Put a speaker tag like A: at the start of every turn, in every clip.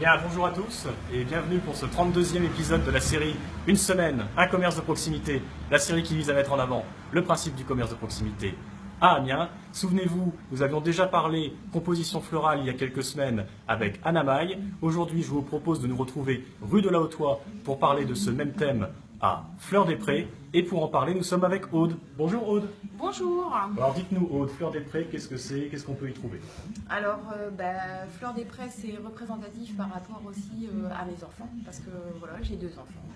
A: Bien, bonjour à tous et bienvenue pour ce 32e épisode de la série Une semaine, un commerce de proximité, la série qui vise à mettre en avant le principe du commerce de proximité à Amiens. Souvenez-vous, nous avions déjà parlé composition florale il y a quelques semaines avec Anna Maille. Aujourd'hui, je vous propose de nous retrouver rue de la Hautoy pour parler de ce même thème à Fleur-des-Prés. Et pour en parler, nous sommes avec Aude. Bonjour Aude.
B: Bonjour.
A: Alors dites-nous Aude, Fleur-des-Prés, qu'est-ce que c'est? Qu'est-ce qu'on peut y trouver?
B: Alors, Fleur-des-Prés, c'est représentatif par rapport aussi à mes enfants, parce que voilà, j'ai 2 enfants.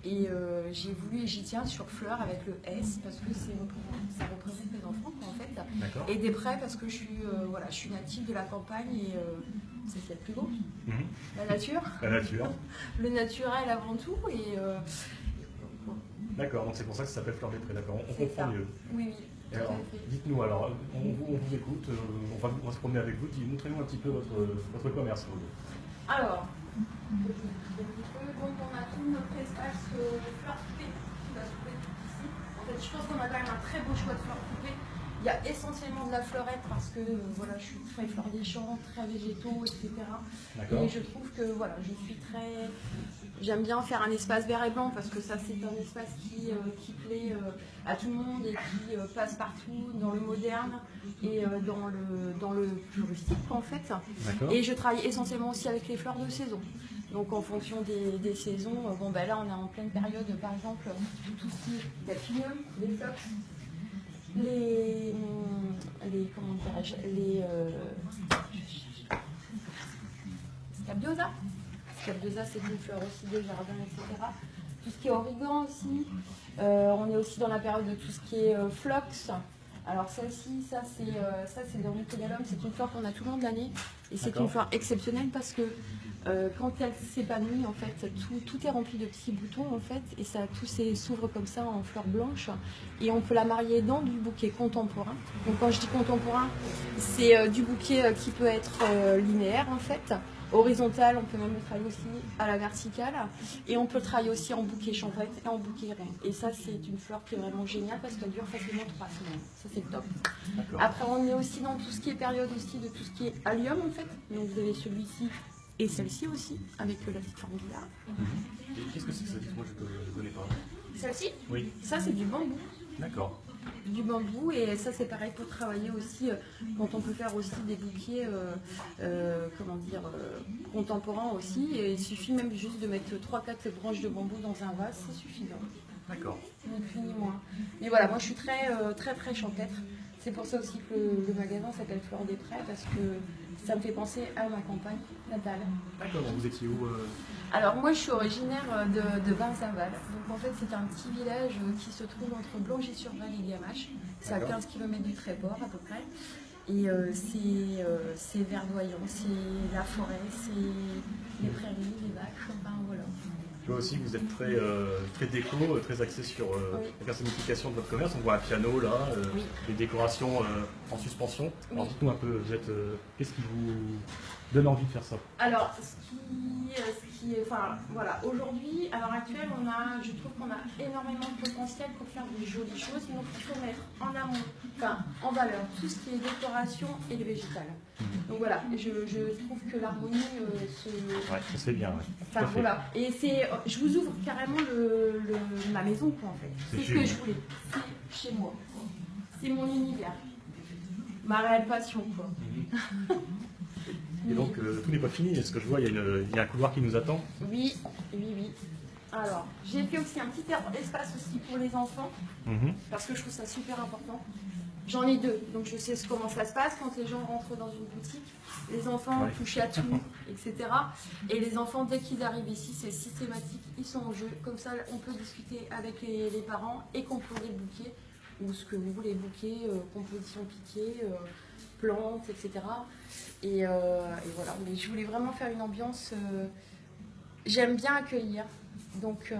B: Et j'ai voulu, et j'y tiens sur Fleur avec le S, parce que ça représente mes enfants, en fait. Et des prés, parce que je suis native de la campagne, et c'est ce qu'il y a de plus beau. La nature.
A: La nature.
B: Le naturel avant tout, et...
A: D'accord, donc c'est pour ça que ça s'appelle Fleur-des-Prés, d'accord, on comprend mieux.
B: Oui,
A: Et alors, dites-nous alors, on vous écoute, on va se promener avec vous, montrez-nous un petit peu votre commerce.
B: Alors, donc on a tout notre espace fleurs coupées qui va s'ouvrir ici. En fait, je pense qu'on a quand même un très beau choix de fleurs coupées. Il y a essentiellement de la fleurette parce que voilà, je suis très fleur des champs, très végétaux, etc. Et je trouve que voilà, j'aime bien faire un espace vert et blanc parce que ça c'est un espace qui plaît à tout le monde et qui passe partout dans le moderne et dans le plus rustique en fait. Et je travaille essentiellement aussi avec les fleurs de saison. Donc en fonction des saisons, là on est en pleine période par exemple tout ce qui est delphinium, les phlox, les scabiosa. Scabiosa, c'est une fleur aussi de jardin, etc. Tout ce qui est origan aussi. On est aussi dans la période de tout ce qui est phlox. Alors celle-ci, ça c'est dans l'Euconialum, c'est une fleur qu'on a tout le long de l'année. Et c'est une fleur exceptionnelle parce que quand elle s'épanouit, en fait, tout est rempli de petits boutons, en fait, et ça tout s'ouvre comme ça en fleurs blanches. Et on peut la marier dans du bouquet contemporain. Donc quand je dis contemporain, c'est du bouquet qui peut être linéaire, en fait. Horizontal, on peut même le travailler aussi à la verticale. Et on peut le travailler aussi en bouquet chambrette et en bouquet reine. Et ça, c'est une fleur qui est vraiment géniale parce qu'elle dure facilement 3 semaines. Ça, c'est le top. Après, on est aussi dans tout ce qui est période aussi de tout ce qui est allium, en fait. Donc vous avez celui-ci et celle-ci aussi, avec la petite forme bizarre.
A: Qu'est-ce que c'est que ça? Dites-moi, je ne connais pas.
B: Celle-ci?
A: Oui.
B: Ça, c'est du bambou.
A: D'accord.
B: Du bambou, et ça c'est pareil pour travailler aussi quand on peut faire aussi des bouquets contemporains aussi, et il suffit même juste de mettre 3-4 branches de bambou dans un vase, c'est suffisant.
A: D'accord.
B: Ni plus ni moins. Mais voilà, moi je suis très champêtre. C'est pour ça aussi que le magasin s'appelle Fleur-des-Prés, parce que ça me fait penser à ma campagne natale.
A: D'accord, vous étiez où
B: Alors moi je suis originaire de Vincennes. Donc en fait c'est un petit village qui se trouve entre Blangy-sur-Val et Gamache. C'est à 15 km du Tréport à peu près. Et c'est verdoyant, c'est la forêt, c'est les prairies, les vaches, enfin voilà.
A: Je vois aussi que vous êtes très déco, très axé sur la personnification de votre commerce. On voit un piano là, des décorations en suspension. Alors dites-nous un peu, qu'est-ce qui vous donne envie de faire ça?
B: Alors, aujourd'hui, à l'heure actuelle, je trouve qu'on a énormément de potentiel pour faire des jolies choses, mais il faut mettre en amont, en valeur, tout ce qui est décoration et le végétal. Donc voilà, je trouve que l'harmonie
A: Ouais, ça c'est bien.
B: Enfin voilà, et je vous ouvre carrément ma maison, quoi, en fait. C'est ce que je voulais. C'est chez moi. C'est mon univers. Ma réelle passion, quoi.
A: Et donc tout n'est pas fini, est-ce que je vois, il y a un couloir qui nous attend?
B: Oui. Alors, j'ai fait aussi un petit espace aussi pour les enfants, parce que je trouve ça super important. J'en ai 2, donc je sais comment ça se passe quand les gens rentrent dans une boutique. Les enfants touchent à tout, etc. Et les enfants, dès qu'ils arrivent ici, c'est systématique, ils sont au jeu. Comme ça, on peut discuter avec les parents et composer le bouquet, ou ce que vous voulez, bouquet, composition piquée, plantes, etc. Et voilà, mais je voulais vraiment faire une ambiance... j'aime bien accueillir, donc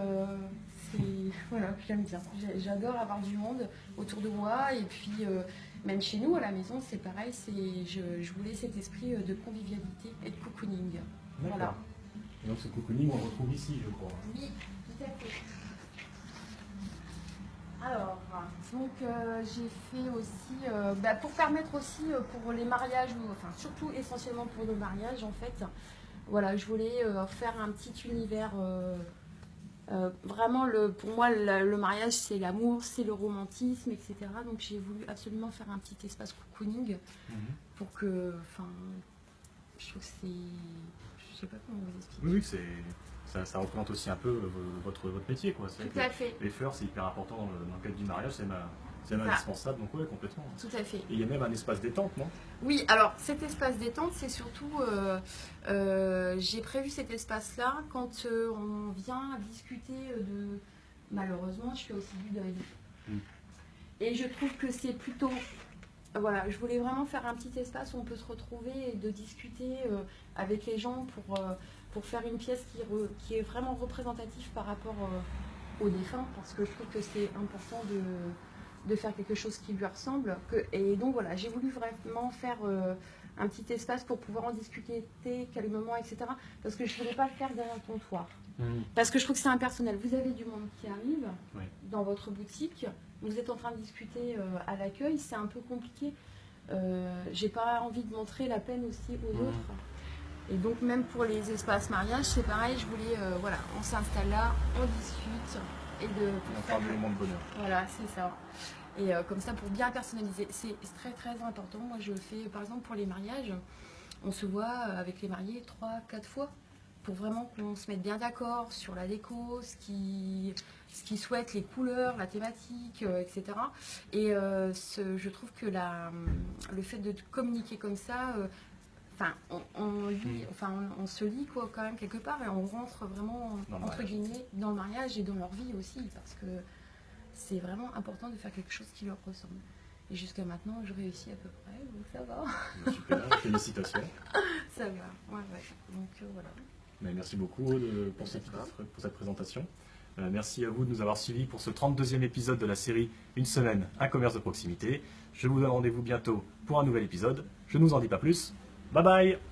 B: voilà, j'aime bien. J'adore avoir du monde autour de moi, et puis même chez nous à la maison, c'est pareil, je voulais cet esprit de convivialité et de cocooning. Voilà.
A: Et donc ce cocooning, on le retrouve ici, je crois.
B: Oui, tout à fait. Alors, donc j'ai fait aussi, pour permettre aussi pour les mariages, enfin surtout essentiellement pour le mariage en fait, Voilà, je voulais faire un petit univers. Vraiment, pour moi, le mariage, c'est l'amour, c'est le romantisme, etc. Donc j'ai voulu absolument faire un petit espace cocooning pour que, enfin, je trouve que c'est, je sais pas comment vous expliquer.
A: Oui, ça représente aussi un peu votre métier, quoi.
B: Tout à fait.
A: Les fleurs, c'est hyper important dans le cadre du mariage, c'est même indispensable, donc ouais, complètement.
B: Tout à fait.
A: Et il y a même un espace détente, non?
B: Oui, alors cet espace détente, c'est surtout, j'ai prévu cet espace-là quand on vient discuter de, malheureusement, je fais aussi du deuil. Et je trouve que c'est plutôt, voilà, je voulais vraiment faire un petit espace où on peut se retrouver et de discuter avec les gens pour faire une pièce qui est vraiment représentative par rapport aux défunts, parce que je trouve que c'est important de faire quelque chose qui lui ressemble. Et donc voilà, j'ai voulu vraiment faire un petit espace pour pouvoir en discuter calmement, etc. Parce que je ne voulais pas le faire derrière un comptoir. Parce que je trouve que c'est impersonnel. Vous avez du monde qui arrive dans votre boutique, vous êtes en train de discuter à l'accueil, c'est un peu compliqué. J'ai pas envie de montrer la peine aussi aux autres. Et donc même pour les espaces mariage, c'est pareil, je voulais, voilà, on s'installe là, on discute. Et
A: on parle d'éléments de bonheur.
B: Voilà, c'est ça. Et comme ça, pour bien personnaliser, c'est très très important. Moi, je fais, par exemple, pour les mariages, on se voit avec les mariés 3-4 fois pour vraiment qu'on se mette bien d'accord sur la déco, ce qu'ils souhaitent, les couleurs, la thématique, etc. Et je trouve que le fait de communiquer comme ça, on se lie quoi, quand même quelque part, et on rentre vraiment, entre guillemets, dans le mariage et dans leur vie aussi, parce que c'est vraiment important de faire quelque chose qui leur ressemble. Et jusqu'à maintenant, je réussis à peu près, donc ça va.
A: Super, félicitations.
B: Ça va, ouais. Donc voilà.
A: Mais merci beaucoup pour cette présentation. Merci à vous de nous avoir suivis pour ce 32e épisode de la série Une semaine, un commerce de proximité. Je vous donne rendez-vous bientôt pour un nouvel épisode. Je ne vous en dis pas plus. Bye bye!